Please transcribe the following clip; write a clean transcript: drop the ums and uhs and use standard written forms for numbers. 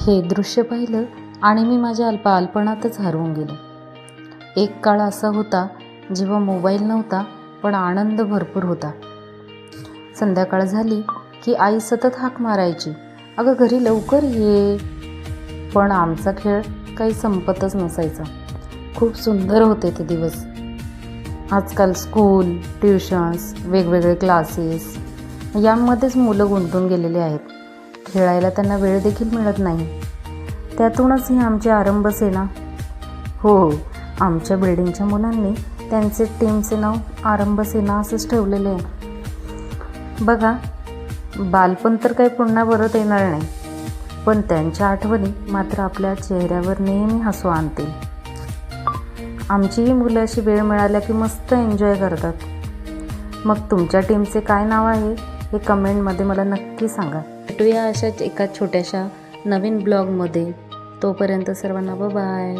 हे दृश्य पाहिलं आणि मी माझ्या बालपणातच हरवून गेले. एक काळ असा होता जेव्हा मोबाईल नव्हता, पण आनंद भरपूर होता. संध्याकाळ झाली की आई सतत हाक मारायची, अगं घरी लवकर ये. पण आमचा खेळ काही संपतच नसायचा. खूप सुंदर होते ते दिवस. आजकाल स्कूल, ट्युशन्स, वेगवेगळे क्लासेस यामध्येच मुलं गुंतून गेलेली आहेत. खेळायला त्यांना वेळ देखील मिळत नाही. त्यातूनच ही आमची आरंभसेना. हो, आमच्या बिल्डिंगच्या मुलांनी त्यांचे टीमचे नाव आरंभसेना असंच ठेवलेले आहे. बघा, बालपण तर काही पुन्हा परत येणार नाही, पण त्यांच्या आठवणी मात्र आपल्या चेहऱ्यावर नेहमी हसू आणतील. आमचीही मुलं अशी वेळ मिळाल्या की मस्त एन्जॉय करतात. मग तुमच्या टीमचे काय नाव आहे हे कमेंटमध्ये मला नक्की सांगा. भेटूया अशाच एका छोट्याशा नवीन ब्लॉगमध्ये. तोपर्यंत सर्वांना बाय.